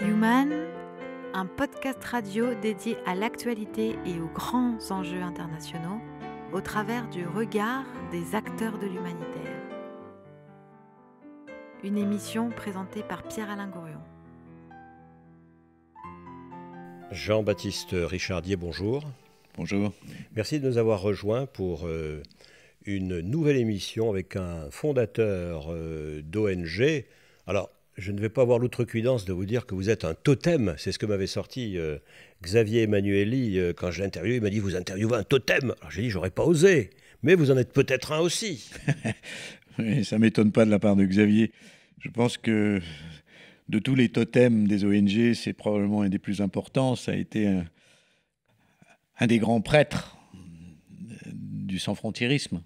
Human, un podcast radio dédié à l'actualité et aux grands enjeux internationaux au travers du regard des acteurs de l'humanitaire. Une émission présentée par Pierre-Alain Gourion. Jean-Baptiste Richardier, bonjour. Bonjour. Merci de nous avoir rejoints pour une nouvelle émission avec un fondateur d'ONG. Alors, je ne vais pas avoir l'outrecuidance de vous dire que vous êtes un totem. C'est ce que m'avait sorti Xavier Emmanuelli quand je l'ai interviewé. Il m'a dit, vous interviewez un totem. Alors j'ai dit, j'aurais pas osé. Mais vous en êtes peut-être un aussi. Oui, ça ne m'étonne pas de la part de Xavier. Je pense que de tous les totems des ONG, c'est probablement un des plus importants. Ça a été un des grands prêtres du sans-frontiérisme,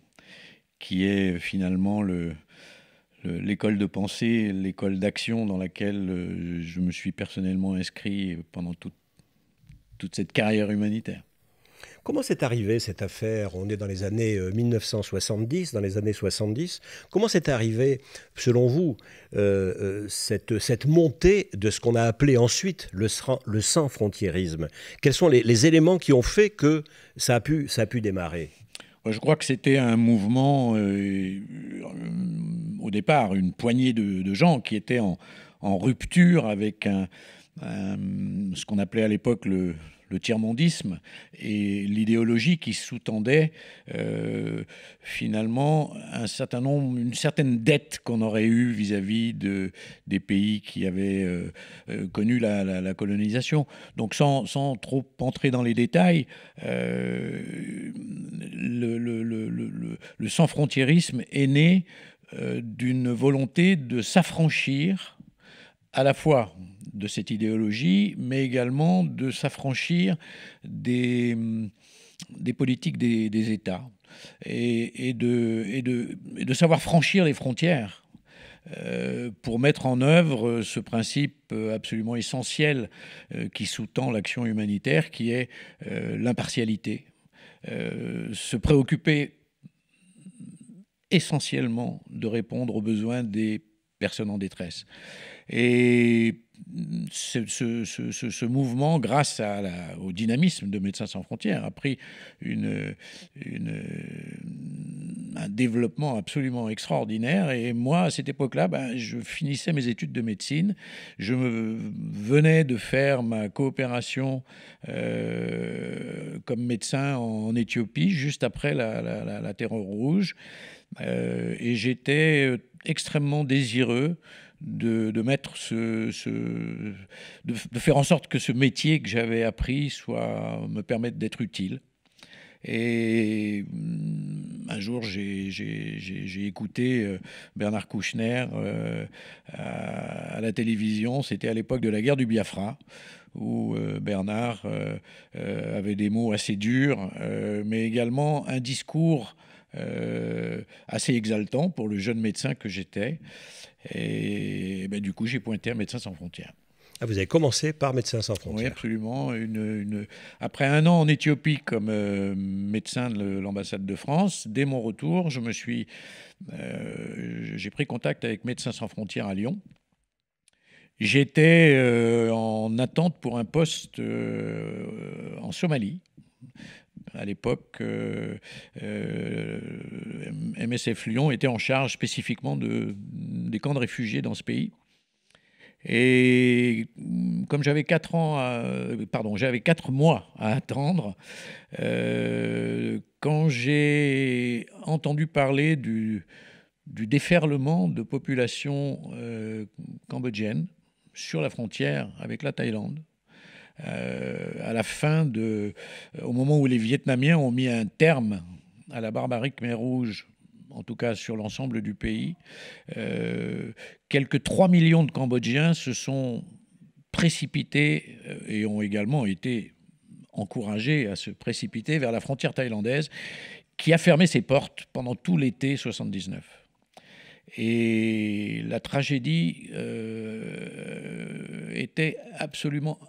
qui est finalement l'école de pensée, l'école d'action dans laquelle je me suis personnellement inscrit pendant toute cette carrière humanitaire. Comment c'est arrivé cette affaire? On est dans les années 1970, dans les années 70. Comment c'est arrivé, selon vous, cette montée de ce qu'on a appelé ensuite le sans-frontiérisme? Quels sont les éléments qui ont fait que ça a pu démarrer? Je crois que c'était un mouvement, au départ, une poignée de gens qui étaient en rupture avec ce qu'on appelait à l'époque le tiers-mondisme et l'idéologie qui sous-tendait finalement une certaine dette qu'on aurait eue vis-à-vis des pays qui avaient connu la colonisation. Donc sans trop entrer dans les détails, le sans-frontiérisme est né d'une volonté de s'affranchir à la fois de cette idéologie, mais également de s'affranchir des politiques des États et de savoir franchir les frontières pour mettre en œuvre ce principe absolument essentiel qui sous-tend l'action humanitaire, qui est l'impartialité. Se préoccuper essentiellement de répondre aux besoins des personnes en détresse. Et ce mouvement, grâce au dynamisme de Médecins sans frontières, a pris un développement absolument extraordinaire. Et moi, à cette époque-là, je finissais mes études de médecine. Je venais de faire ma coopération comme médecin en Éthiopie, juste après la Terreur rouge. Et j'étais extrêmement désireux de mettre de faire en sorte que ce métier que j'avais appris me permette d'être utile. Et un jour, j'ai écouté Bernard Kouchner à la télévision. C'était à l'époque de la guerre du Biafra, où Bernard avait des mots assez durs, mais également un discours assez exaltant pour le jeune médecin que j'étais. Et du coup, j'ai pointé à Médecins sans frontières. Ah, vous avez commencé par Médecins sans frontières. Oui, absolument. Après un an en Éthiopie comme médecin de l'ambassade de France, dès mon retour, j'ai pris contact avec Médecins sans frontières à Lyon. J'étais en attente pour un poste en Somalie. À l'époque, MSF Lyon était en charge spécifiquement des camps de réfugiés dans ce pays. Et comme j'avais 4 mois à attendre, quand j'ai entendu parler du déferlement de population cambodgienne sur la frontière avec la Thaïlande, au moment où les Vietnamiens ont mis un terme à la barbarie Khmer Rouge, en tout cas sur l'ensemble du pays, quelques 3 millions de Cambodgiens se sont précipités et ont également été encouragés à se précipiter vers la frontière thaïlandaise, qui a fermé ses portes pendant tout l'été 79. Et la tragédie était absolument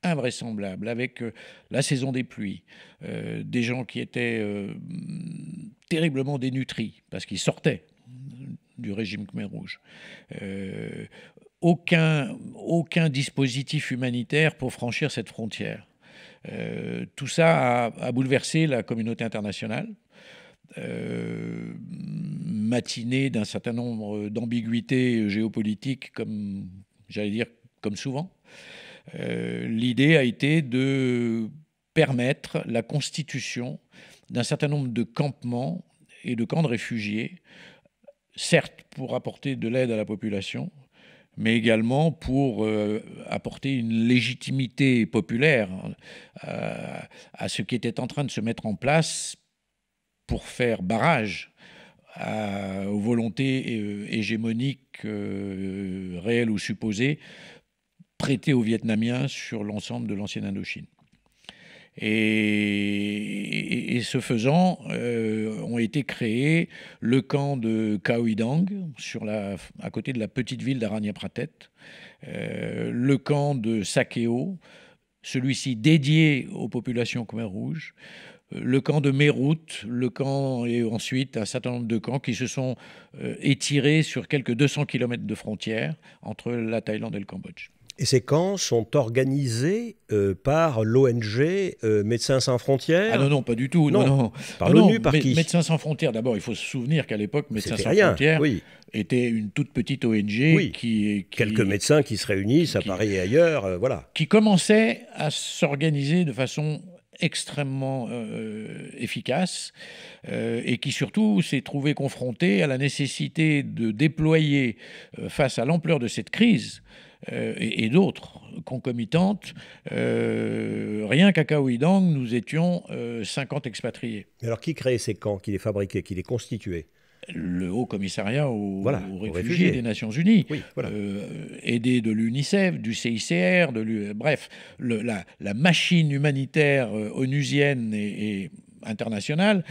invraisemblable, avec la saison des pluies, des gens qui étaient terriblement dénutris parce qu'ils sortaient du régime Khmer Rouge. aucun dispositif humanitaire pour franchir cette frontière. Tout ça a bouleversé la communauté internationale, matinée d'un certain nombre d'ambiguïtés géopolitiques, comme, j'allais dire, comme souvent. L'idée a été de permettre la constitution d'un certain nombre de campements et de camps de réfugiés, certes pour apporter de l'aide à la population, mais également pour apporter une légitimité populaire à ce qui était en train de se mettre en place pour faire barrage aux volontés hégémoniques réelles ou supposées prêtées aux Vietnamiens sur l'ensemble de l'ancienne Indochine. Et ce faisant, ont été créés le camp de Cao Idang, à côté de la petite ville d'Aranyaprathet, le camp de Sakeo, celui-ci dédié aux populations Khmer rouges, le camp de Meerut, et ensuite un certain nombre de camps qui se sont étirés sur quelques 200 km de frontières entre la Thaïlande et le Cambodge. Et ces camps sont organisés par l'ONG Médecins sans frontières? Ah non, pas du tout. Non. Par l'ONU, par qui? Médecins sans frontières, d'abord, il faut se souvenir qu'à l'époque, Médecins sans frontières était une toute petite ONG qui quelques médecins qui se réunissent à Paris et ailleurs, voilà. Qui commençait à s'organiser de façon extrêmement efficace et qui surtout s'est trouvé confronté à la nécessité de déployer face à l'ampleur de cette crise et d'autres concomitantes. Rien qu'à Cao Idang, nous étions 50 expatriés. Mais alors qui créait ces camps, qui les fabriquait, qui les constituait? Le Haut Commissariat aux réfugiés des Nations Unies, aidé de l'UNICEF, du CICR, bref, la machine humanitaire onusienne et internationale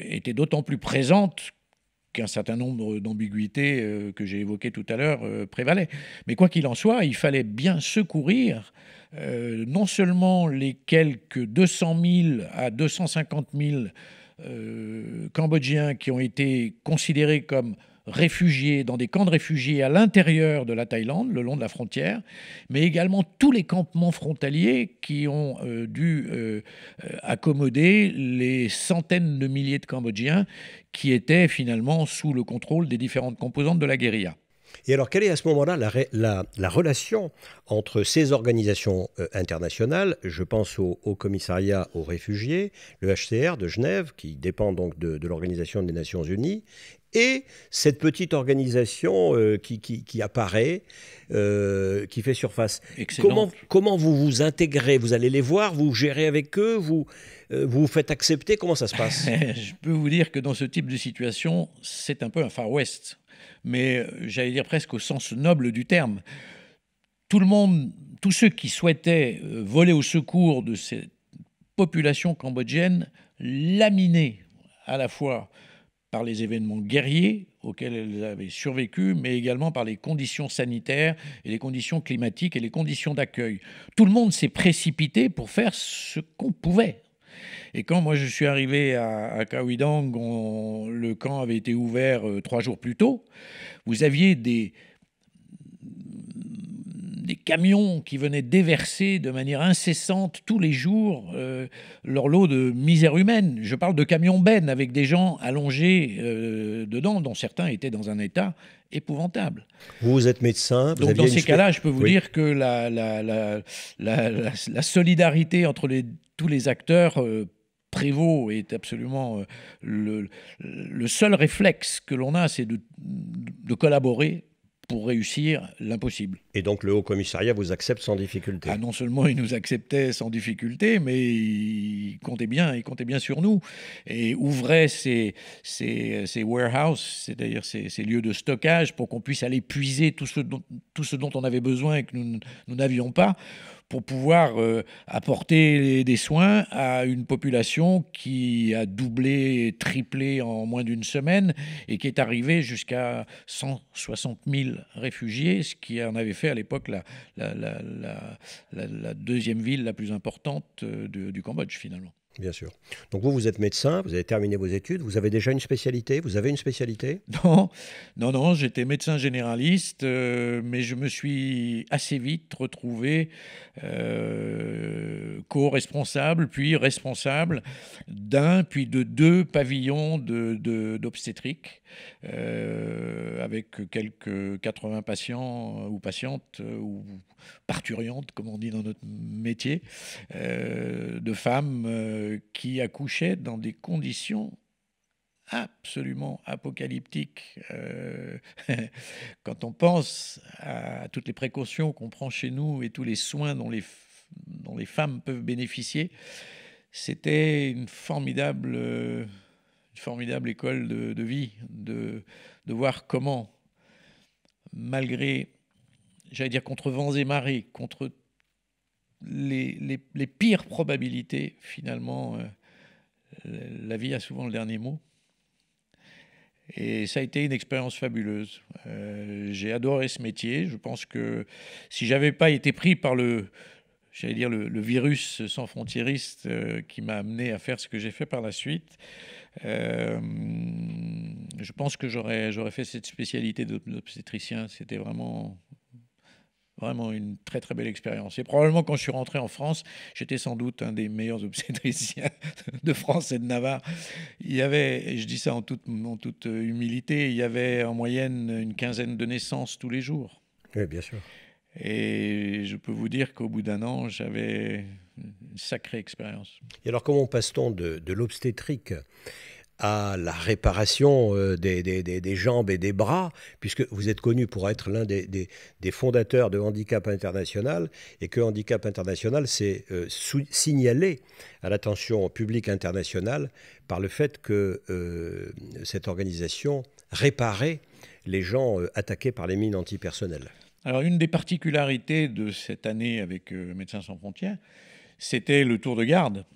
était d'autant plus présente qu'un certain nombre d'ambiguïtés que j'ai évoquées tout à l'heure prévalaient. Mais quoi qu'il en soit, il fallait bien secourir non seulement les quelques 200 000 à 250 000 Cambodgiens qui ont été considérés comme réfugiés dans des camps de réfugiés à l'intérieur de la Thaïlande, le long de la frontière, mais également tous les campements frontaliers qui ont dû accommoder les centaines de milliers de Cambodgiens qui étaient finalement sous le contrôle des différentes composantes de la guérilla. Et alors, quelle est à ce moment-là la relation entre ces organisations internationales? Je pense au Commissariat aux réfugiés, le HCR de Genève, qui dépend donc de l'Organisation des Nations Unies, et cette petite organisation qui apparaît, qui fait surface. Comment vous vous intégrez? Vous allez les voir, vous gérez avec eux, vous vous faites accepter? Comment ça se passe? Je peux vous dire que dans ce type de situation, c'est un peu un Far West. Mais j'allais dire presque au sens noble du terme. Tout le monde, tous ceux qui souhaitaient voler au secours de cette population cambodgienne, laminée à la fois par les événements guerriers auxquels elles avaient survécu, mais également par les conditions sanitaires et les conditions climatiques et les conditions d'accueil. Tout le monde s'est précipité pour faire ce qu'on pouvait. Et quand moi je suis arrivé à Cao Idang, le camp avait été ouvert 3 jours plus tôt, vous aviez des camions qui venaient déverser de manière incessante tous les jours leur lot de misère humaine. Je parle de camions-bennes avec des gens allongés dedans, dont certains étaient dans un état épouvantable. Vous êtes médecin. Donc dans ces cas-là, je peux vous dire que la solidarité entre tous les acteurs prévaut est absolument le seul réflexe que l'on a, c'est de collaborer pour réussir l'impossible. Et donc le Haut Commissariat vous accepte sans difficulté? Non seulement il nous acceptait sans difficulté, mais il comptait bien sur nous et ouvrait ses warehouses, c'est-à-dire ces lieux de stockage, pour qu'on puisse aller puiser tout ce dont on avait besoin et que nous n'avions pas, pour pouvoir apporter des soins à une population qui a doublé, triplé en moins d'une semaine et qui est arrivée jusqu'à 160 000 réfugiés, ce qui en avait fait à l'époque la deuxième ville la plus importante du Cambodge, finalement. Bien sûr. Donc vous êtes médecin, vous avez terminé vos études, vous avez déjà une spécialité, vous avez une spécialité? Non, non, non, j'étais médecin généraliste, mais je me suis assez vite retrouvé co-responsable, puis responsable d'un, puis de deux pavillons d'obstétrique, avec quelques 80 patients ou patientes ou parturiantes, comme on dit dans notre métier, de femmes qui accouchaient dans des conditions absolument apocalyptique. Quand on pense à toutes les précautions qu'on prend chez nous et tous les soins dont les femmes peuvent bénéficier, c'était une formidable école de vie, de voir comment, malgré, j'allais dire contre vents et marées, contre les pires probabilités, finalement, la vie a souvent le dernier mot. Et ça a été une expérience fabuleuse. J'ai adoré ce métier. Je pense que si j'avais pas été pris par j'allais dire le virus sans frontiériste qui m'a amené à faire ce que j'ai fait par la suite, je pense que j'aurais fait cette spécialité d'obstétricien. C'était vraiment une très très belle expérience. Et probablement quand je suis rentré en France, j'étais sans doute un des meilleurs obstétriciens de France et de Navarre. Il y avait, et je dis ça en toute humilité, il y avait en moyenne une quinzaine de naissances tous les jours. Oui, bien sûr. Et je peux vous dire qu'au bout d'un an, j'avais une sacrée expérience. Et alors comment passe-t-on de l'obstétrique à la réparation des jambes et des bras, puisque vous êtes connu pour être l'un des fondateurs de Handicap International, et que Handicap International s'est signalé à l'attention publique internationale par le fait que cette organisation réparait les gens attaqués par les mines antipersonnelles. Alors, une des particularités de cette année avec Médecins sans frontières, c'était le tour de garde.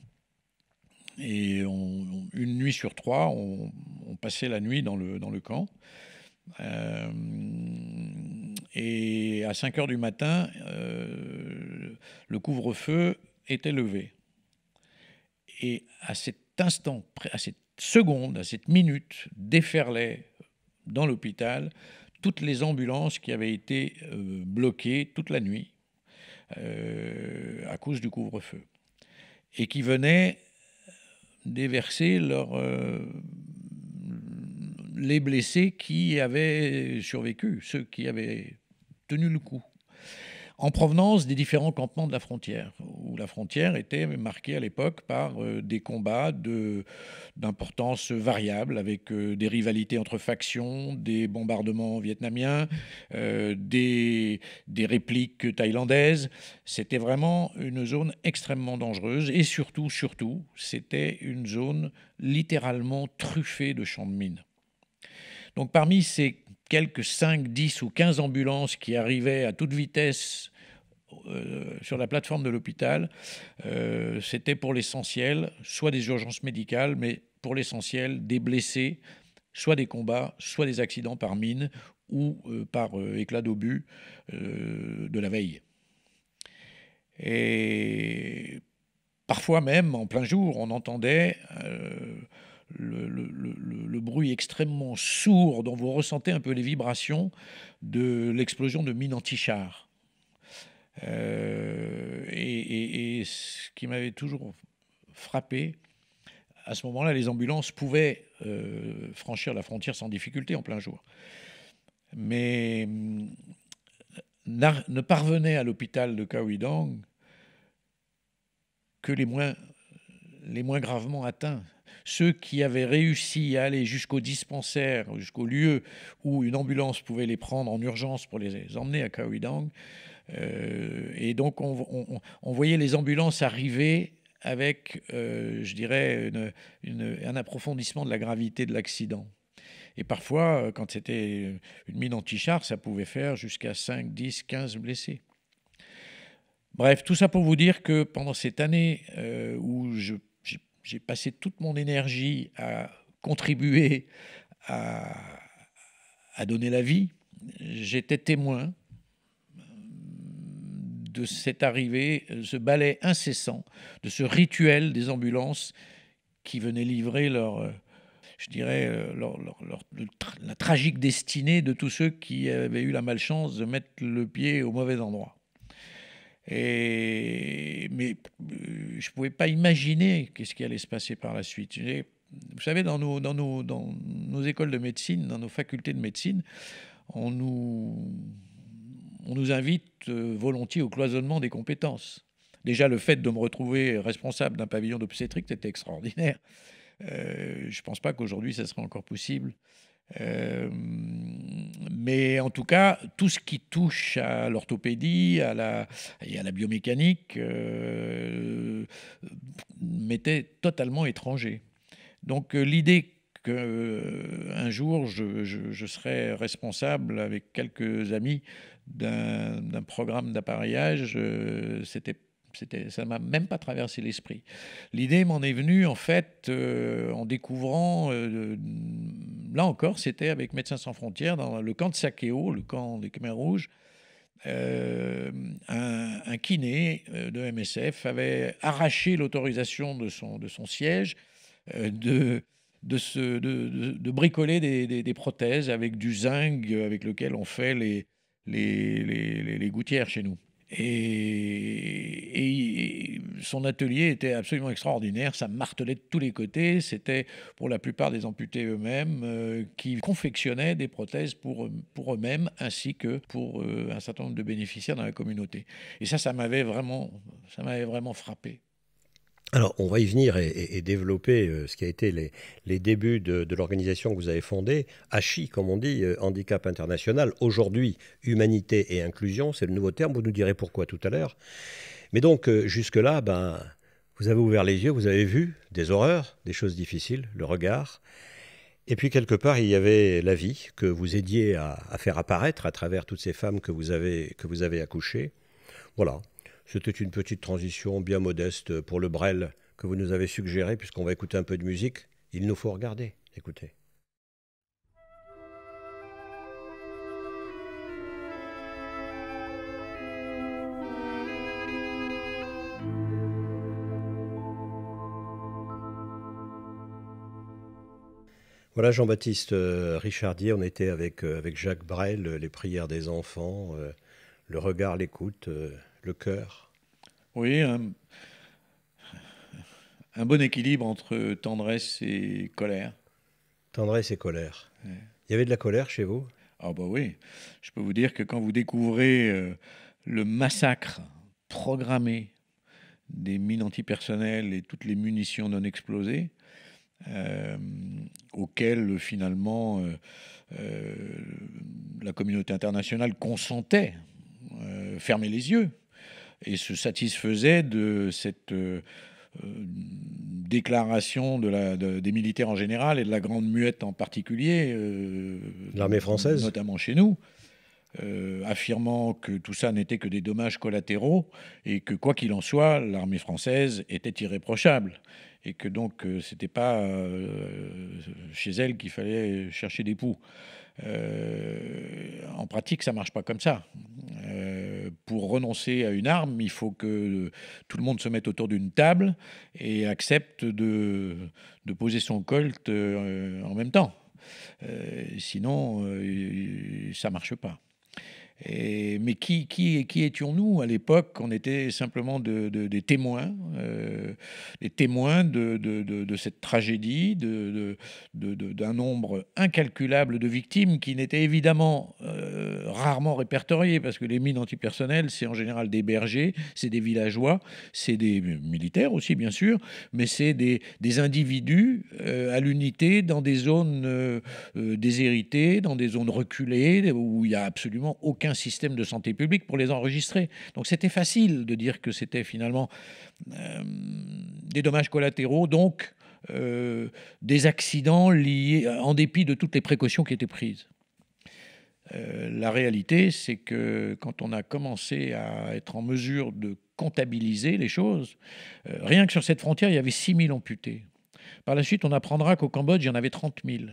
Et une nuit sur trois, on passait la nuit dans le camp. Et à 5 heures du matin, le couvre-feu était levé. Et à cet instant, à cette seconde, à cette minute, déferlaient dans l'hôpital toutes les ambulances qui avaient été bloquées toute la nuit à cause du couvre-feu. Et qui venaient déverser les blessés qui avaient survécu, ceux qui avaient tenu le coup, en provenance des différents campements de la frontière, où la frontière était marquée à l'époque par des combats d'importance variable, avec des rivalités entre factions, des bombardements vietnamiens, des répliques thaïlandaises. C'était vraiment une zone extrêmement dangereuse, et surtout, c'était une zone littéralement truffée de champs de mines. Donc parmi ces quelques 5, 10 ou 15 ambulances qui arrivaient à toute vitesse sur la plateforme de l'hôpital, c'était pour l'essentiel soit des urgences médicales, mais pour l'essentiel des blessés, soit des combats, soit des accidents par mine ou par éclat d'obus de la veille. Et parfois même, en plein jour, on entendait le bruit extrêmement sourd dont vous ressentez un peu les vibrations de l'explosion de mines anti-chars. Et ce qui m'avait toujours frappé, à ce moment-là, les ambulances pouvaient franchir la frontière sans difficulté en plein jour. Mais ne parvenaient à l'hôpital de Khao Uy Dong que les moins gravement atteints. Ceux qui avaient réussi à aller jusqu'au dispensaire, jusqu'au lieu où une ambulance pouvait les prendre en urgence pour les emmener à Khao Uy Dong. Et donc, on voyait les ambulances arriver avec, je dirais, un approfondissement de la gravité de l'accident. Et parfois, quand c'était une mine anti-char, ça pouvait faire jusqu'à 5, 10, 15 blessés. Bref, tout ça pour vous dire que pendant cette année où j'ai passé toute mon énergie à contribuer à donner la vie, j'étais témoin de cette arrivée, ce balai incessant, de ce rituel des ambulances qui venaient livrer la tragique destinée de tous ceux qui avaient eu la malchance de mettre le pied au mauvais endroit. Mais je ne pouvais pas imaginer qu'est-ce qui allait se passer par la suite. Vous savez, dans nos écoles de médecine, dans nos facultés de médecine, on nous invite volontiers au cloisonnement des compétences. Déjà, le fait de me retrouver responsable d'un pavillon d'obstétrique, c'était extraordinaire. Je ne pense pas qu'aujourd'hui, ça serait encore possible. Mais en tout cas, tout ce qui touche à l'orthopédie et à la biomécanique m'était totalement étranger. Donc l'idée qu'un jour je serais responsable avec quelques amis d'un programme d'appareillage, ça m'a même pas traversé l'esprit. L'idée m'en est venue en fait en découvrant, là encore c'était avec Médecins sans frontières, dans le camp de Sakeo, le camp des Khmers rouges. Un kiné de MSF avait arraché l'autorisation de son siège de bricoler des prothèses avec du zinc avec lequel on fait les gouttières chez nous. Et son atelier était absolument extraordinaire, ça martelait de tous les côtés. C'était pour la plupart des amputés eux-mêmes qui confectionnaient des prothèses pour eux-mêmes ainsi que pour un certain nombre de bénéficiaires dans la communauté. Et ça m'avait vraiment frappé. Alors, on va y venir et développer ce qui a été les débuts de l'organisation que vous avez fondée, HI, comme on dit, Handicap International. Aujourd'hui, Humanité et Inclusion, c'est le nouveau terme, vous nous direz pourquoi tout à l'heure. Mais donc, jusque-là, vous avez ouvert les yeux, vous avez vu des horreurs, des choses difficiles, le regard. Et puis, quelque part, il y avait la vie que vous aidiez à faire apparaître à travers toutes ces femmes que vous avez accouchées. Voilà. C'était une petite transition bien modeste pour le Brel que vous nous avez suggéré, puisqu'on va écouter un peu de musique. Il nous faut regarder. Écoutez. Voilà Jean-Baptiste Richardier, on était avec Jacques Brel, les prières des enfants, le regard, l'écoute, le cœur. Oui, un bon équilibre entre tendresse et colère. Tendresse et colère. Ouais. Il y avait de la colère chez vous ? Ah bah oui, je peux vous dire que quand vous découvrez le massacre programmé des mines antipersonnelles et toutes les munitions non explosées, auxquelles finalement la communauté internationale consentait, fermait les yeux et se satisfaisait de cette déclaration des militaires en général et de la Grande Muette en particulier, l'armée française, notamment chez nous, affirmant que tout ça n'était que des dommages collatéraux et que quoi qu'il en soit, l'armée française était irréprochable et que donc c'était pas chez elle qu'il fallait chercher des poux. En pratique, ça marche pas comme ça. Pour renoncer à une arme, il faut que tout le monde se mette autour d'une table et accepte de poser son colt en même temps. Sinon, ça marche pas. Mais qui étions-nous à l'époque? On était simplement des témoins, de cette tragédie, d'un nombre incalculable de victimes qui n'étaient évidemment rarement répertoriées, parce que les mines antipersonnelles, c'est en général des bergers, c'est des villageois, c'est des militaires aussi bien sûr, mais c'est des individus à l'unité dans des zones déshéritées, dans des zones reculées, où il n'y a absolument aucun système de santé publique pour les enregistrer. Donc c'était facile de dire que c'était finalement des dommages collatéraux, donc des accidents liés, en dépit de toutes les précautions qui étaient prises. La réalité, c'est que quand on a commencé à être en mesure de comptabiliser les choses, rien que sur cette frontière, il y avait 6 000 amputés. Par la suite, on apprendra qu'au Cambodge, il y en avait 30 000.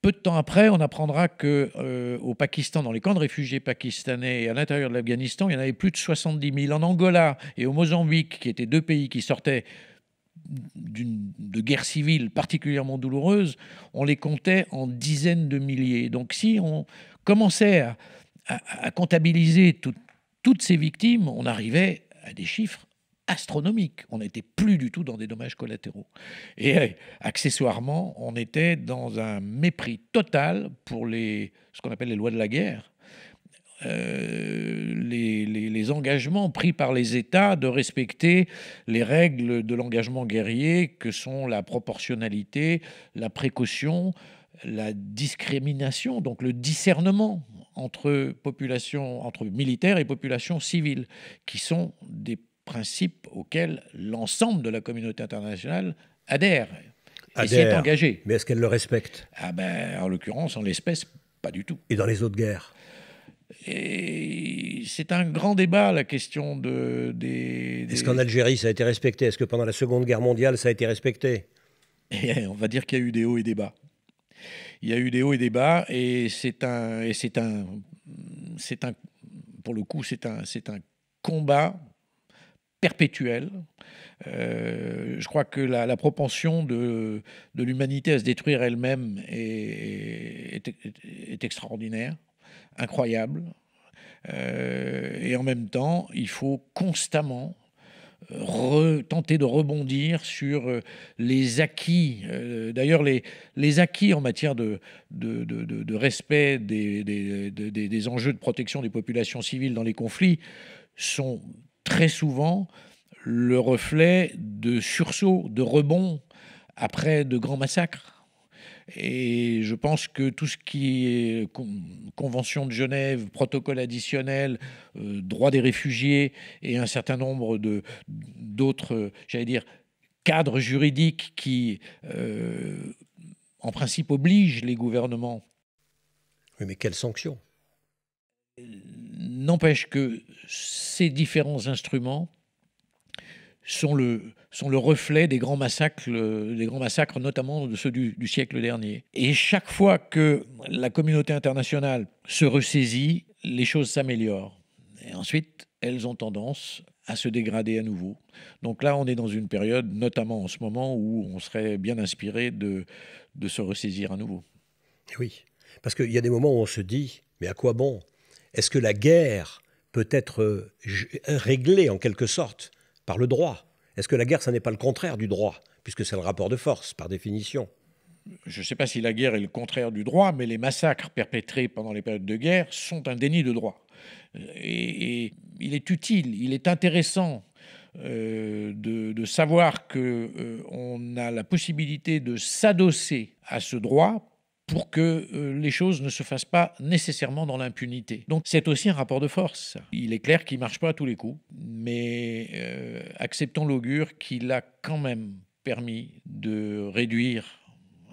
Peu de temps après, on apprendra qu'au Pakistan, dans les camps de réfugiés pakistanais et à l'intérieur de l'Afghanistan, il y en avait plus de 70 000. En Angola et au Mozambique, qui étaient deux pays qui sortaient de guerres civiles particulièrement douloureuses, on les comptait en dizaines de milliers. Donc si on commençait à comptabiliser toutes ces victimes, on arrivait à des chiffres astronomiques. On n'était plus du tout dans des dommages collatéraux. Et accessoirement, on était dans un mépris total pour ce qu'on appelle les lois de la guerre. Les engagements pris par les États de respecter les règles de l'engagement guerrier que sont la proportionnalité, la précaution, la discrimination, donc le discernement entre militaires et population civile, qui sont des principes auxquels l'ensemble de la communauté internationale adhère et s'y est engagée. Mais est-ce qu'elle le respecte? En l'occurrence, en l'espèce, pas du tout. Et dans les autres guerres? Et c'est un grand débat, la question Est-ce qu'en Algérie, ça a été respecté? Est-ce que pendant la Seconde Guerre mondiale, ça a été respecté? Et on va dire qu'il y a eu des hauts et des bas. Il y a eu des hauts et des bas, et pour le coup, c'est un combat perpétuel. Je crois que la propension de l'humanité à se détruire elle-même est extraordinaire, incroyable. Et en même temps, il faut constamment tenter de rebondir sur les acquis. D'ailleurs, les acquis en matière de respect des enjeux de protection des populations civiles dans les conflits sont très souvent le reflet de sursauts, de rebonds après de grands massacres. Et je pense que tout ce qui est Convention de Genève, protocole additionnel, droit des réfugiés et un certain nombre d'autres, cadres juridiques qui, en principe, obligent les gouvernements. Oui, mais quelles sanctions? N'empêche que ces différents instruments sont le reflet des grands massacres, notamment de ceux du siècle dernier. Et chaque fois que la communauté internationale se ressaisit, les choses s'améliorent. Et ensuite, elles ont tendance à se dégrader à nouveau. Donc là, on est dans une période, notamment en ce moment, où on serait bien inspiré de se ressaisir à nouveau. Oui, parce qu'il y a des moments où on se dit, mais à quoi bon? Est-ce que la guerre peut être réglée en quelque sorte par le droit? Est-ce que la guerre, ça n'est pas le contraire du droit, puisque c'est le rapport de force, par définition? Je ne sais pas si la guerre est le contraire du droit, mais les massacres perpétrés pendant les périodes de guerre sont un déni de droit. Et il est utile, il est intéressant de savoir qu'on a la possibilité de s'adosser à ce droit pour que les choses ne se fassent pas nécessairement dans l'impunité. Donc c'est aussi un rapport de force. Il est clair qu'il ne marche pas à tous les coups, mais acceptons l'augure qu'il a quand même permis de réduire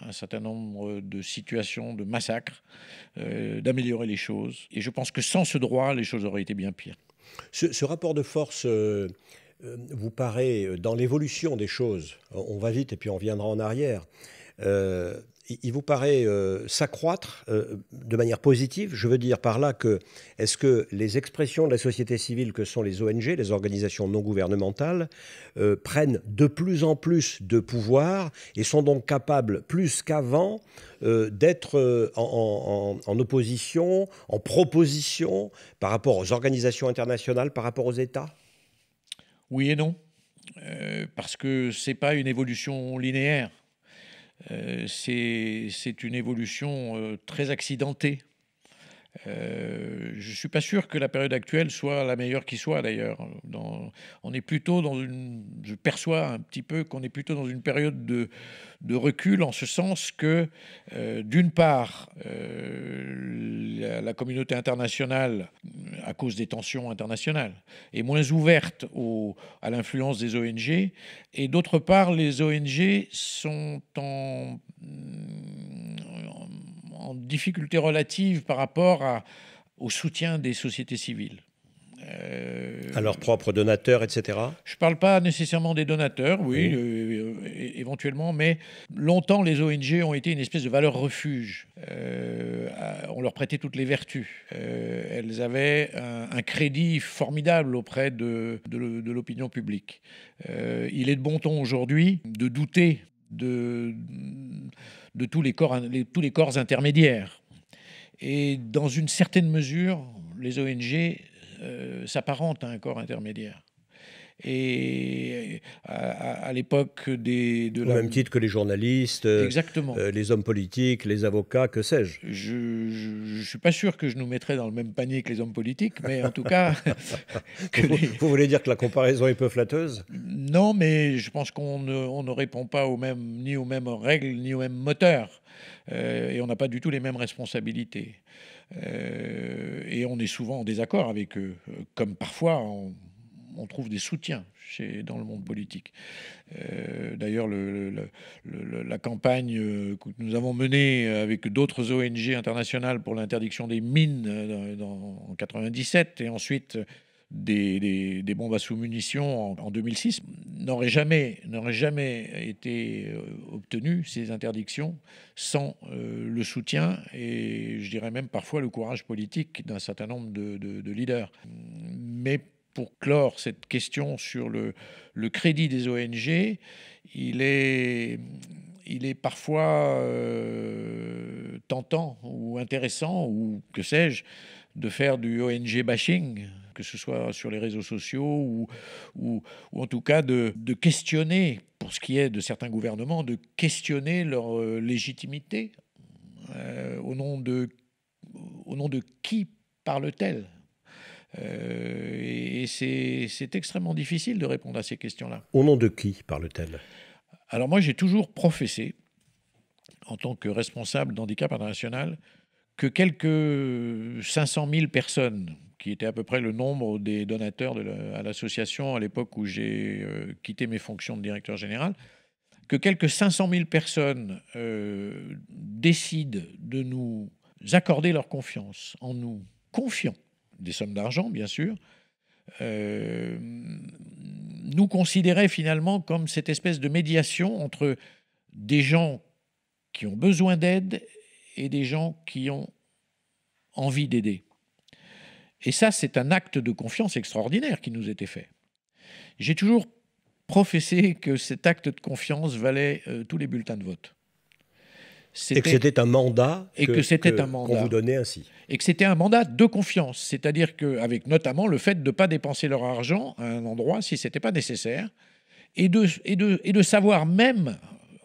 un certain nombre de situations de massacres, d'améliorer les choses. Et je pense que sans ce droit, les choses auraient été bien pires. Ce rapport de force vous paraît, dans l'évolution des choses, on va vite et puis on reviendra en arrière, il vous paraît s'accroître de manière positive? Je veux dire par là que, est-ce que les expressions de la société civile que sont les ONG, les organisations non gouvernementales, prennent de plus en plus de pouvoir et sont donc capables, plus qu'avant, d'être en opposition, en proposition par rapport aux organisations internationales, par rapport aux États? Oui et non, parce que ce n'est pas une évolution linéaire. C'est une évolution très accidentée. Je ne suis pas sûr que la période actuelle soit la meilleure qui soit d'ailleurs. On est plutôt je perçois un petit peu qu'on est plutôt dans une période de recul, en ce sens que, d'une part, la communauté internationale, à cause des tensions internationales, est moins ouverte à l'influence des ONG, et d'autre part, les ONG sont en difficulté relative par rapport au soutien des sociétés civiles. À leurs propres donateurs, etc. Je ne parle pas nécessairement des donateurs, oui, éventuellement, mais longtemps, les ONG ont été une espèce de valeur refuge. On leur prêtait toutes les vertus. Elles avaient un crédit formidable auprès de l'opinion publique. Il est de bon ton aujourd'hui de douter de tous les corps intermédiaires. Et dans une certaine mesure, les ONG s'apparentent à un corps intermédiaire. Et à l'époque Au même titre que les journalistes, les hommes politiques, les avocats, que sais-je. Je ne suis pas sûr que je nous mettrais dans le même panier que les hommes politiques, mais en tout cas... Vous voulez dire que la comparaison est peu flatteuse? Non, mais je pense qu'on ne répond pas ni aux mêmes règles, ni aux mêmes moteurs. Et on n'a pas du tout les mêmes responsabilités. Et on est souvent en désaccord avec eux, comme parfois on trouve des soutiens dans le monde politique. D'ailleurs, la campagne que nous avons menée avec d'autres ONG internationales pour l'interdiction des mines en 1997 et ensuite des bombes à sous-munitions en 2006 n'auraient jamais été obtenues, ces interdictions, sans le soutien et je dirais même parfois le courage politique d'un certain nombre de leaders. Mais pour clore cette question sur le crédit des ONG, il est parfois tentant ou intéressant, ou que sais-je, de faire du ONG bashing, que ce soit sur les réseaux sociaux ou en tout cas de questionner, pour ce qui est de certains gouvernements, de questionner leur légitimité. Au nom de qui parle-t-elle ? Et c'est extrêmement difficile de répondre à ces questions-là. Au nom de qui parle-t-elle ? Alors moi, j'ai toujours professé, en tant que responsable d'Handicap International, que quelques 500 000 personnes, qui était à peu près le nombre des donateurs à l'association à l'époque où j'ai quitté mes fonctions de directeur général, que quelques 500 000 personnes décident de nous accorder leur confiance en nous confiant des sommes d'argent, bien sûr, nous considéraient finalement comme cette espèce de médiation entre des gens qui ont besoin d'aide et des gens qui ont envie d'aider. Et ça, c'est un acte de confiance extraordinaire qui nous était fait. J'ai toujours professé que cet acte de confiance valait tous les bulletins de vote. Et que c'était un mandat qu'on vous donnait ainsi. Et que c'était un mandat de confiance, c'est-à-dire qu'avec notamment le fait de ne pas dépenser leur argent à un endroit si ce n'était pas nécessaire, et de savoir même,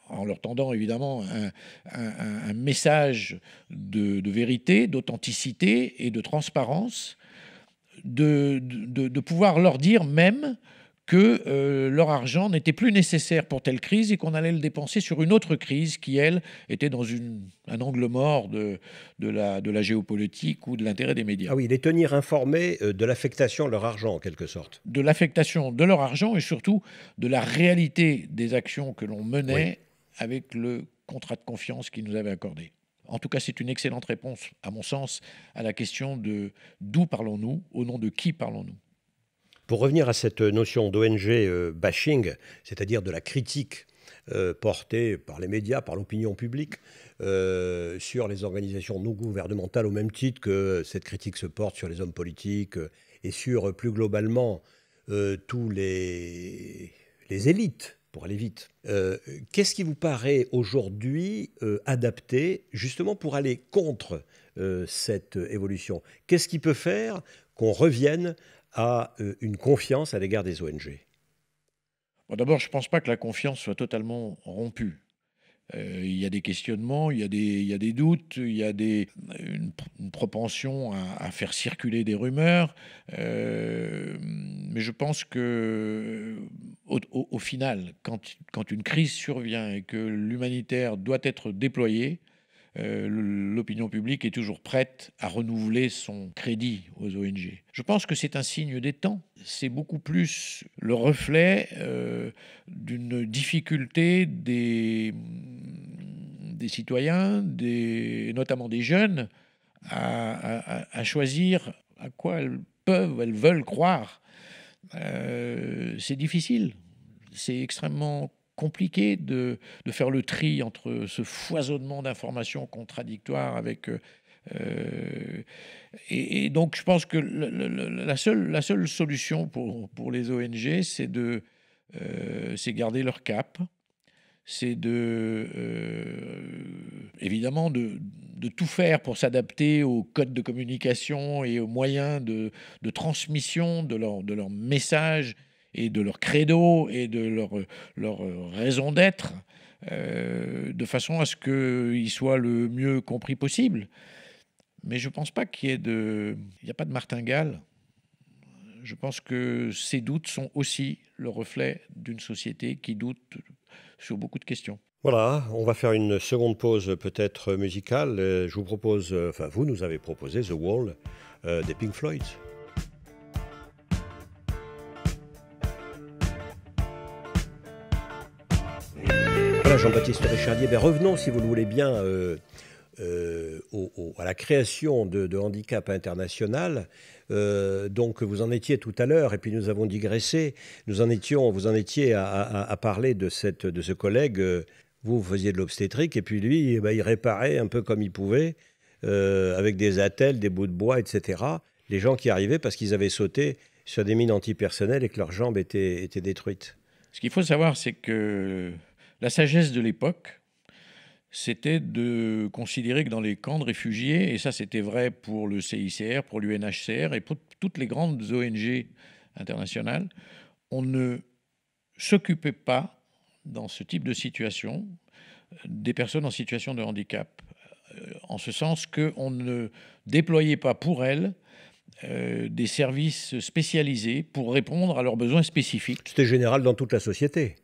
en leur tendant évidemment un message de vérité, d'authenticité et de transparence, de pouvoir leur dire même que leur argent n'était plus nécessaire pour telle crise et qu'on allait le dépenser sur une autre crise qui, elle, était dans un angle mort de la géopolitique ou de l'intérêt des médias. Ah oui, les tenir informés de l'affectation de leur argent, en quelque sorte. De l'affectation de leur argent et surtout de la réalité des actions que l'on menait avec le contrat de confiance qu'ils nous avaient accordé. En tout cas, c'est une excellente réponse, à mon sens, à la question de d'où parlons-nous, au nom de qui parlons-nous. Pour revenir à cette notion d'ONG bashing, c'est-à-dire de la critique portée par les médias, par l'opinion publique, sur les organisations non gouvernementales, au même titre que cette critique se porte sur les hommes politiques et sur, plus globalement, tous les élites, pour aller vite. Qu'est-ce qui vous paraît aujourd'hui adapté, justement, pour aller contre cette évolution ? Qu'est-ce qui peut faire qu'on revienne à une confiance à l'égard des ONG? Bon, d'abord, je ne pense pas que la confiance soit totalement rompue. Il y a des questionnements, il y a des doutes, il y a une propension à faire circuler des rumeurs. Mais je pense que, au final, quand une crise survient et que l'humanitaire doit être déployé, l'opinion publique est toujours prête à renouveler son crédit aux ONG. Je pense que c'est un signe des temps. C'est beaucoup plus le reflet d'une difficulté des citoyens, notamment des jeunes, à choisir à quoi elles veulent croire. C'est difficile. C'est extrêmement compliqué de faire le tri entre ce foisonnement d'informations contradictoires avec... et donc, je pense que la seule solution pour les ONG, c'est garder leur cap, c'est évidemment de tout faire pour s'adapter aux codes de communication et aux moyens de transmission de leur message et de leur credo et de leur raison d'être, de façon à ce qu'ils soient le mieux compris possible. Mais je ne pense pas qu'il n'y a pas de martingale. Je pense que ces doutes sont aussi le reflet d'une société qui doute sur beaucoup de questions. Voilà, on va faire une seconde pause peut-être musicale. Je vous propose, vous nous avez proposé The Wall des Pink Floyd. Voilà, Jean-Baptiste Richardier. Revenons, si vous le voulez bien, à la création de Handicap International. Donc vous en étiez tout à l'heure, et puis nous avons digressé. Vous en étiez à parler de ce collègue. Vous faisiez de l'obstétrique, et puis lui, il réparait un peu comme il pouvait, avec des attelles, des bouts de bois, etc. Les gens qui arrivaient parce qu'ils avaient sauté sur des mines antipersonnelles et que leurs jambes étaient détruites. Ce qu'il faut savoir, c'est que la sagesse de l'époque, c'était de considérer que dans les camps de réfugiés, et ça c'était vrai pour le CICR, pour l'UNHCR et pour toutes les grandes ONG internationales, on ne s'occupait pas, dans ce type de situation, des personnes en situation de handicap. En ce sens qu'on ne déployait pas pour elles des services spécialisés pour répondre à leurs besoins spécifiques. C'était général dans toute la société.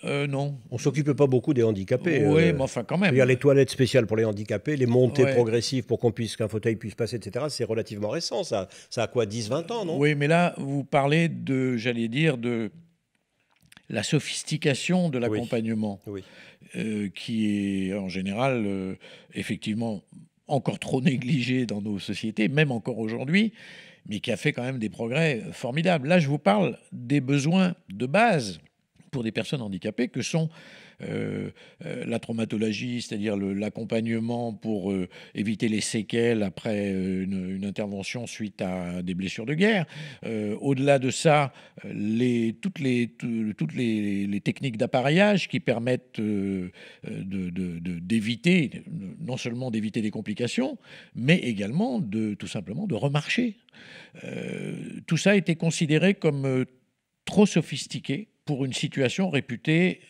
Non. On ne s'occupait pas beaucoup des handicapés. Oui, mais enfin quand même. Il y a les toilettes spéciales pour les handicapés, les montées progressives pour qu'un fauteuil puisse passer, etc. C'est relativement récent. Ça a quoi, 10-20 ans, non? Oui, mais là, vous parlez de la sophistication de l'accompagnement, qui est en général, effectivement, encore trop négligée dans nos sociétés, même encore aujourd'hui, mais qui a fait quand même des progrès formidables. Là, je vous parle des besoins de base pour des personnes handicapées que sont la traumatologie, c'est-à-dire l'accompagnement pour éviter les séquelles après une intervention suite à des blessures de guerre. Au-delà de ça, toutes les techniques d'appareillage qui permettent d'éviter, non seulement d'éviter des complications, mais également tout simplement de remarcher. Tout ça a été considéré comme trop sophistiqué pour une situation réputée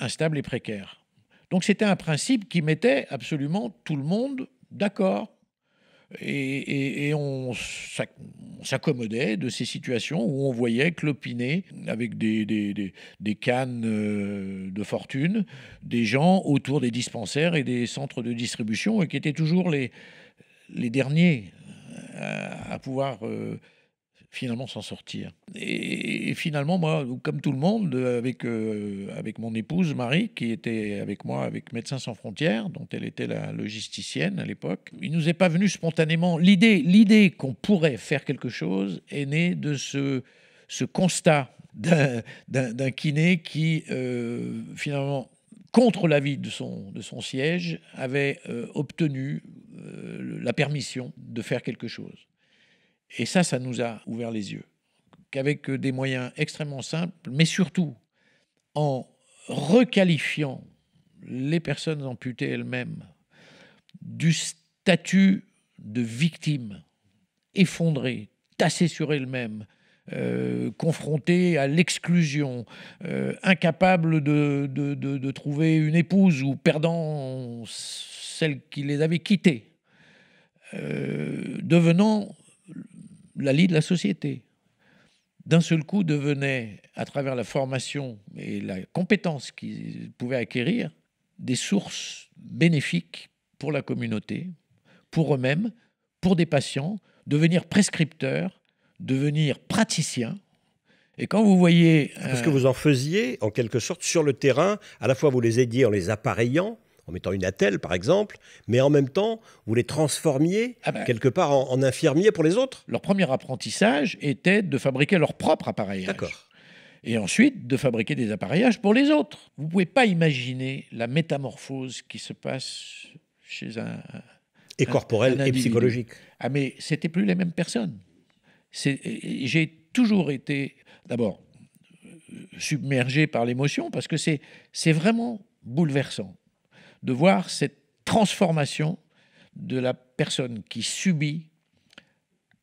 instable et précaire. Donc c'était un principe qui mettait absolument tout le monde d'accord. Et on s'accommodait de ces situations où on voyait clopiner avec des cannes de fortune des gens autour des dispensaires et des centres de distribution, et qui étaient toujours les derniers à pouvoir finalement s'en sortir. Et finalement, moi, comme tout le monde, avec mon épouse Marie, qui était avec moi avec Médecins sans frontières, dont elle était la logisticienne à l'époque, il nous est pas venu spontanément l'idée qu'on pourrait faire quelque chose est née de ce constat d'un kiné qui finalement, contre l'avis de son siège, avait obtenu la permission de faire quelque chose. Et ça nous a ouvert les yeux. Qu'avec des moyens extrêmement simples, mais surtout en requalifiant les personnes amputées elles-mêmes du statut de victime, effondrées, tassées sur elles-mêmes, confrontées à l'exclusion, incapables de trouver une épouse ou perdant celle qui les avait quittées, devenant la lie de la société, d'un seul coup devenait, à travers la formation et la compétence qu'ils pouvaient acquérir, des sources bénéfiques pour la communauté, pour eux-mêmes, pour des patients, devenir prescripteurs, devenir praticiens. Et quand vous voyez... Parce que vous en faisiez, en quelque sorte, sur le terrain, à la fois vous les aidiez en les appareillant, en mettant une attelle, par exemple, mais en même temps, vous les transformiez quelque part en infirmiers pour les autres? Leur premier apprentissage était de fabriquer leur propre appareillage. D'accord. Et ensuite, de fabriquer des appareillages pour les autres. Vous ne pouvez pas imaginer la métamorphose qui se passe chez un Et corporelle et psychologique. Ah, mais c'était plus les mêmes personnes. J'ai toujours été, d'abord, submergé par l'émotion, parce que c'est vraiment bouleversant de voir cette transformation de la personne qui subit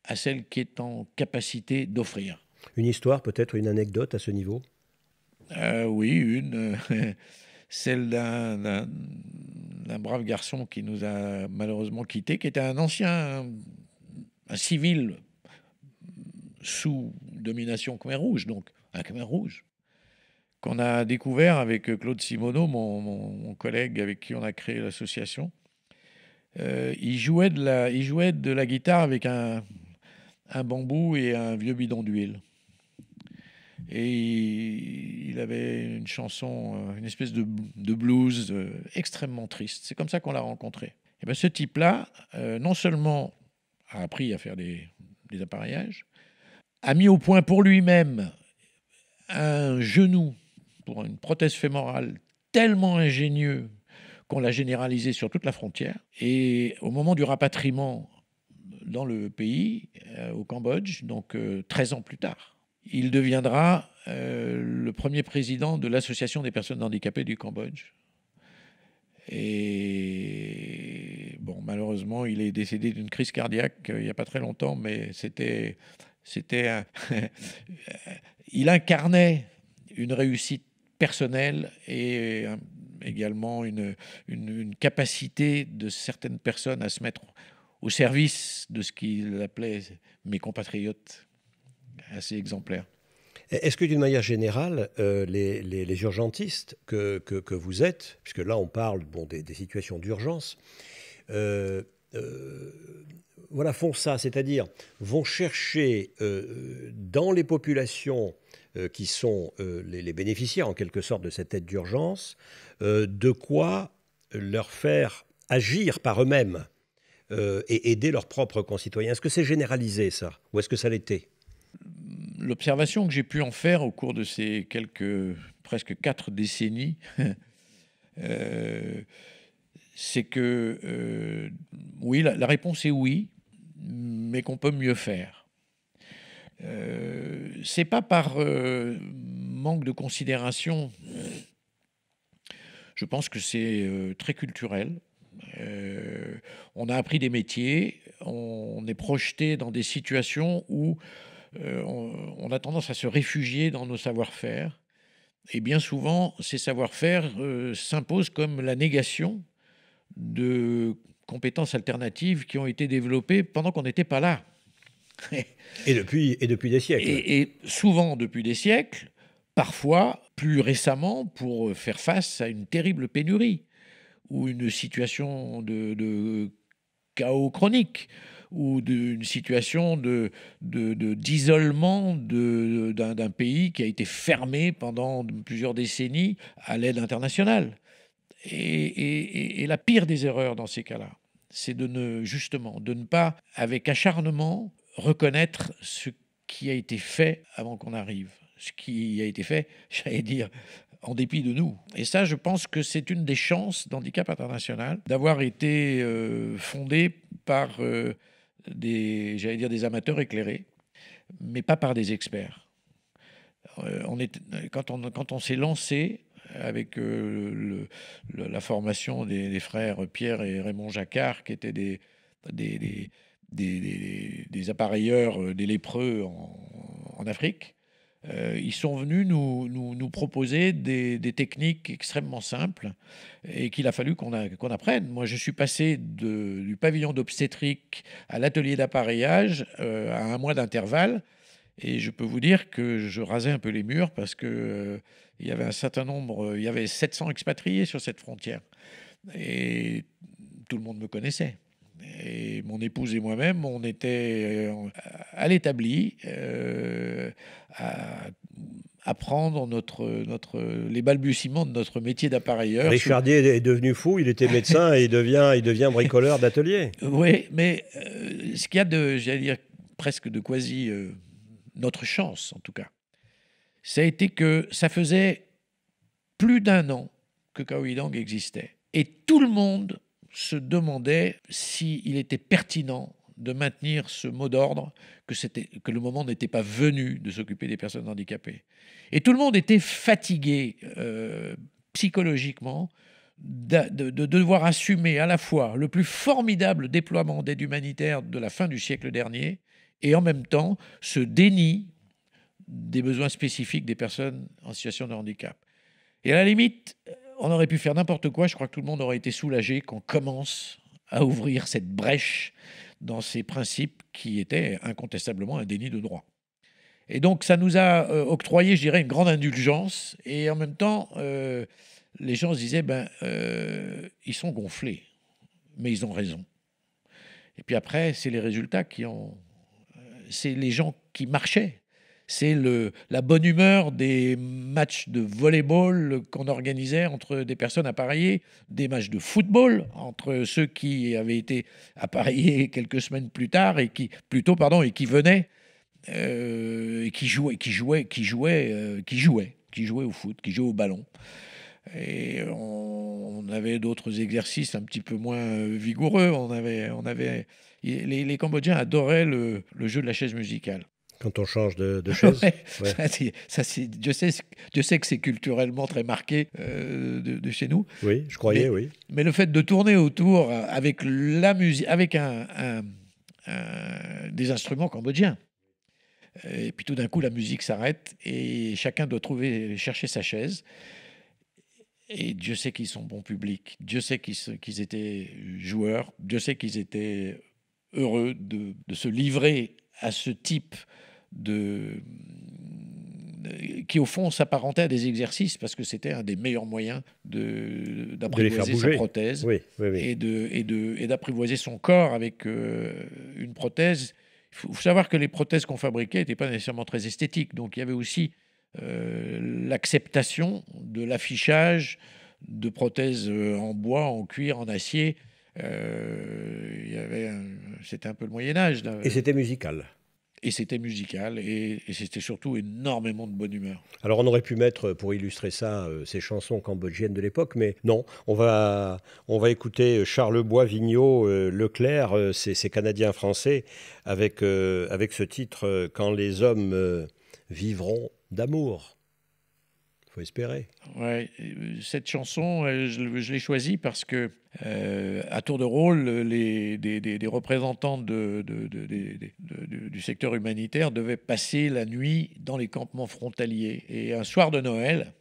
à celle qui est en capacité d'offrir. Une histoire, peut-être une anecdote à ce niveau? Oui, une. Celle d'un brave garçon qui nous a malheureusement quittés, qui était un ancien, un civil sous domination Khmer Rouge, donc un Khmer Rouge, qu'on a découvert avec Claude Simoneau, mon collègue avec qui on a créé l'association. Il jouait de la guitare avec un bambou et un vieux bidon d'huile. Et il avait une chanson, une espèce de blues extrêmement triste. C'est comme ça qu'on l'a rencontré. Et bien ce type-là, non seulement a appris à faire des appareillages, a mis au point pour lui-même un genou pour une prothèse fémorale tellement ingénieux qu'on l'a généralisé sur toute la frontière. Et au moment du rapatriement dans le pays, au Cambodge, donc 13 ans plus tard, il deviendra le premier président de l'Association des personnes handicapées du Cambodge. Et bon, malheureusement, il est décédé d'une crise cardiaque il n'y a pas très longtemps, mais il incarnait une réussite personnelle et également une capacité de certaines personnes à se mettre au service de ce qu'il appelait mes compatriotes, assez exemplaire. Est-ce que d'une manière générale, les urgentistes que vous êtes, puisque là on parle des situations d'urgence, voilà, font ça, c'est-à-dire vont chercher dans les populations qui sont les bénéficiaires en quelque sorte de cette aide d'urgence, de quoi leur faire agir par eux-mêmes et aider leurs propres concitoyens. Est-ce que c'est généralisé ça, ou est-ce que ça l'était? L'observation que j'ai pu en faire au cours de ces presque 4 décennies, c'est que oui, la réponse est oui, mais qu'on peut mieux faire. C'est pas par manque de considération. Je pense que c'est très culturel. On a appris des métiers, on est projeté dans des situations où on a tendance à se réfugier dans nos savoir-faire. Et bien souvent, ces savoir-faire s'imposent comme la négation de compétences alternatives qui ont été développées pendant qu'on n'était pas là. Et depuis des siècles. Et souvent depuis des siècles, parfois plus récemment pour faire face à une terrible pénurie ou une situation de chaos chronique ou d'une situation d'isolement d'un pays qui a été fermé pendant plusieurs décennies à l'aide internationale. Et la pire des erreurs dans ces cas-là, c'est de ne pas, avec acharnement, reconnaître ce qui a été fait avant qu'on arrive. Ce qui a été fait, j'allais dire, en dépit de nous. Et ça, je pense que c'est une des chances d'Handicap International, d'avoir été fondé par des amateurs éclairés, mais pas par des experts. Quand on s'est lancé avec la formation des frères Pierre et Raymond Jacquard, qui étaient des appareilleurs des lépreux en Afrique, ils sont venus nous proposer des techniques extrêmement simples et qu'il a fallu qu'on apprenne. Moi, je suis passé du pavillon d'obstétrique à l'atelier d'appareillage à 1 mois d'intervalle. Et je peux vous dire que je rasais un peu les murs parce que il y avait un certain nombre, il y avait 700 expatriés sur cette frontière. Et tout le monde me connaissait. Et mon épouse et moi-même, on était à l'établi, à apprendre les balbutiements de notre métier d'appareilleur. Richardier est devenu fou, il était médecin et il devient bricoleur d'atelier. Oui, mais ce qu'il y a de, j'allais dire, presque de quasi notre chance, en tout cas, ça a été que ça faisait plus d'1 an que Kawidang existait. Et tout le monde se demandait s'il était pertinent de maintenir ce mot d'ordre, que le moment n'était pas venu de s'occuper des personnes handicapées. Et tout le monde était fatigué psychologiquement de devoir assumer à la fois le plus formidable déploiement d'aide humanitaire de la fin du siècle dernier et en même temps ce déni des besoins spécifiques des personnes en situation de handicap. Et à la limite, on aurait pu faire n'importe quoi. Je crois que tout le monde aurait été soulagé qu'on commence à ouvrir cette brèche dans ces principes qui étaient incontestablement un déni de droit. Et donc, ça nous a octroyé, je dirais, une grande indulgence. Et en même temps, les gens se disaient, ils sont gonflés, mais ils ont raison. Et puis après, c'est les résultats c'est les gens qui marchaient. C'est la bonne humeur des matchs de volleyball qu'on organisait entre des personnes appareillées, des matchs de football entre ceux qui avaient été appareillés quelques semaines plus tard et qui venaient et qui jouaient au foot, qui jouaient au ballon. Et on avait d'autres exercices un petit peu moins vigoureux. Les Cambodgiens adoraient le jeu de la chaise musicale. Quand on change de chaise. Ouais. Dieu sait que c'est culturellement très marqué de chez nous. Oui, je croyais, oui. Mais le fait de tourner autour avec la musique, avec des instruments cambodgiens. Et puis tout d'un coup, la musique s'arrête et chacun doit chercher sa chaise. Et Dieu sait qu'ils sont bons publics. Dieu sait qu'ils étaient joueurs. Dieu sait qu'ils étaient heureux de se livrer à ce type qui au fond s'apparentait à des exercices parce que c'était un des meilleurs moyens d'apprivoiser sa prothèse. Oui. Et d'apprivoiser son corps avec une prothèse. Il faut savoir que les prothèses qu'on fabriquait n'étaient pas nécessairement très esthétiques, donc il y avait aussi l'acceptation de l'affichage de prothèses en bois, en cuir, en acier. C'était un peu le Moyen-Âge. Et c'était musical. Et c'était musical, et c'était surtout énormément de bonne humeur. Alors on aurait pu mettre, pour illustrer ça, ces chansons cambodgiennes de l'époque, mais non, on va écouter Charlebois, Vigneault, Leclerc, ces Canadiens-Français, avec ce titre « Quand les hommes vivront d'amour ». Il faut espérer. Ouais, cette chanson, je l'ai choisie parce que, à tour de rôle, des représentants du secteur humanitaire devaient passer la nuit dans les campements frontaliers. Et un soir de Noël,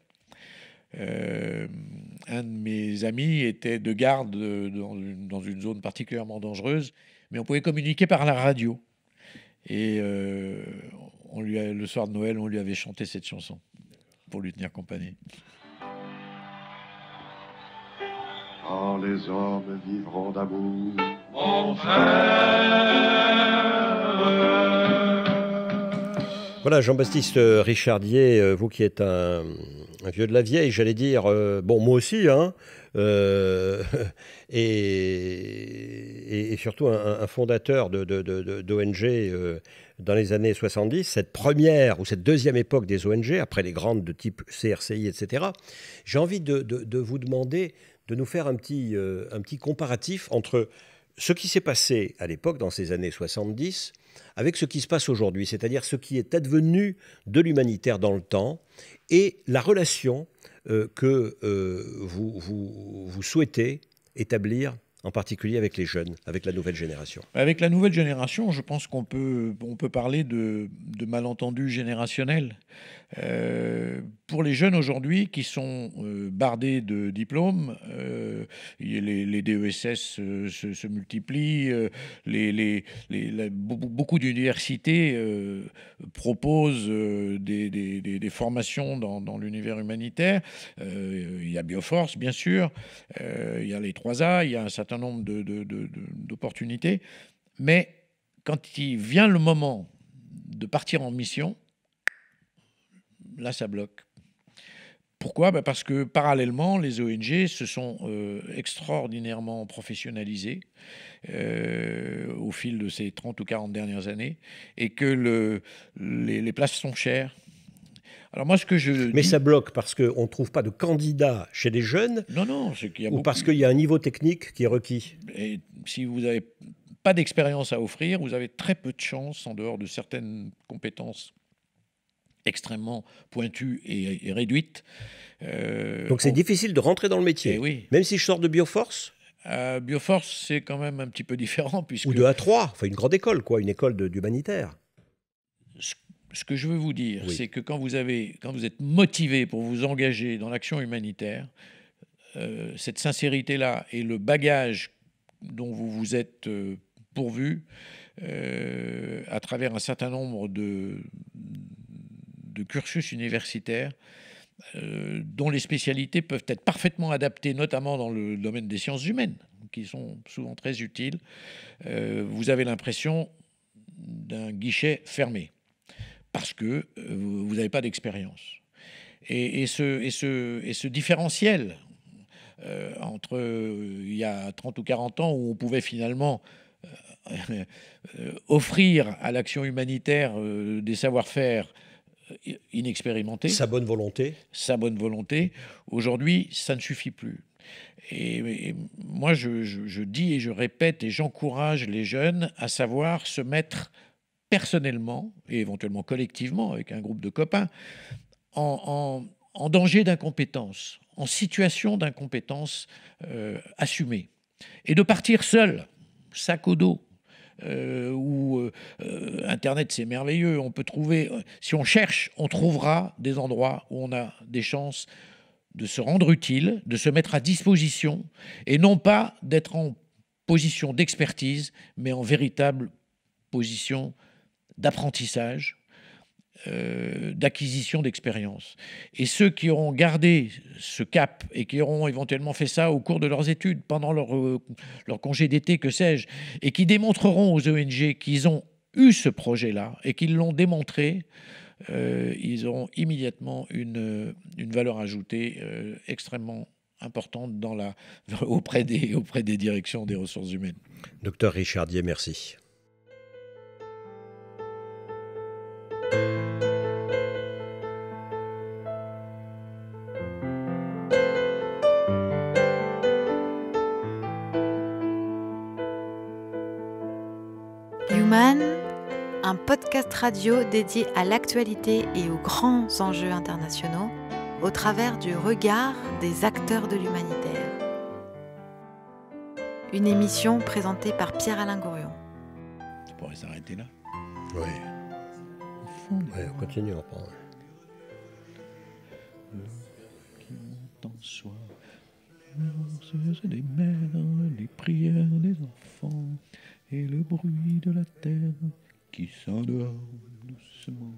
un de mes amis était de garde dans une zone particulièrement dangereuse, mais on pouvait communiquer par la radio. Et le soir de Noël, on lui avait chanté cette chanson pour lui tenir compagnie. Quand les hommes vivront d'amour, mon frère. Voilà, Jean-Baptiste Richardier, vous qui êtes un vieux de la vieille, j'allais dire, bon, moi aussi, hein, et surtout un fondateur d'ONG dans les années 70, cette première ou cette deuxième époque des ONG, après les grandes de type CRCI, etc. J'ai envie de vous demander de nous faire un petit comparatif entre ce qui s'est passé à l'époque, dans ces années 70, avec ce qui se passe aujourd'hui, c'est-à-dire ce qui est advenu de l'humanitaire dans le temps et la relation que vous souhaitez établir, en particulier avec les jeunes, avec la nouvelle génération. Avec la nouvelle génération, je pense qu'on peut parler de malentendus générationnels. Pour les jeunes aujourd'hui qui sont bardés de diplômes, les DESS se multiplient, beaucoup d'universités proposent des formations dans l'univers humanitaire. Il y a Bioforce, bien sûr, il y a les 3A, il y a un certain nombre d'opportunités. Mais quand il vient le moment de partir en mission, là, ça bloque. Pourquoi ? Parce que parallèlement, les ONG se sont extraordinairement professionnalisées au fil de ces 30 ou 40 dernières années et que les places sont chères. Alors moi, ce que je Mais dis... ça bloque parce qu'on ne trouve pas de candidats chez les jeunes Non, c'est qu'il y a ou parce qu'il y a un niveau technique qui est requis? Et si vous n'avez pas d'expérience à offrir, vous avez très peu de chances, en dehors de certaines compétences extrêmement pointues et réduites. Donc c'est difficile de rentrer dans le métier, oui. Même si je sors de Bioforce. Bioforce, c'est quand même un petit peu différent. Puisque ou de A3, enfin une grande école, quoi, une école d'humanitaire. Ce que je veux vous dire, Oui. c'est que quand vous êtes motivé pour vous engager dans l'action humanitaire, cette sincérité-là et le bagage dont vous vous êtes pourvu à travers un certain nombre de cursus universitaires dont les spécialités peuvent être parfaitement adaptées, notamment dans le domaine des sciences humaines, qui sont souvent très utiles, vous avez l'impression d'un guichet fermé, parce que vous n'avez pas d'expérience. Et ce différentiel entre il y a 30 ou 40 ans, où on pouvait finalement offrir à l'action humanitaire des savoir-faire inexpérimentés. Sa bonne volonté. Aujourd'hui, ça ne suffit plus. Et moi, je dis et je répète et j'encourage les jeunes à savoir se mettre personnellement et éventuellement collectivement avec un groupe de copains en danger d'incompétence, en situation d'incompétence assumée, et de partir seul, sac au dos. Internet, c'est merveilleux. On peut trouver, si on cherche, on trouvera des endroits où on a des chances de se rendre utile, de se mettre à disposition, et non pas d'être en position d'expertise, mais en véritable position d'apprentissage, d'acquisition d'expérience. Et ceux qui auront gardé ce cap et qui auront éventuellement fait ça au cours de leurs études, pendant leur congé d'été, que sais-je, et qui démontreront aux ONG qu'ils ont eu ce projet-là et qu'ils l'ont démontré, ils auront immédiatement une valeur ajoutée extrêmement importante auprès des directions des ressources humaines. Docteur Richardier, merci. Human, un podcast radio dédié à l'actualité et aux grands enjeux internationaux au travers du regard des acteurs de l'humanitaire. Une émission présentée par Pierre-Alain Gourion. On pourrait s'arrêter là. Oui. Ouais, on continue après. Qui monte en soi, des mères, les prières des enfants et le bruit de la terre qui s'endort doucement.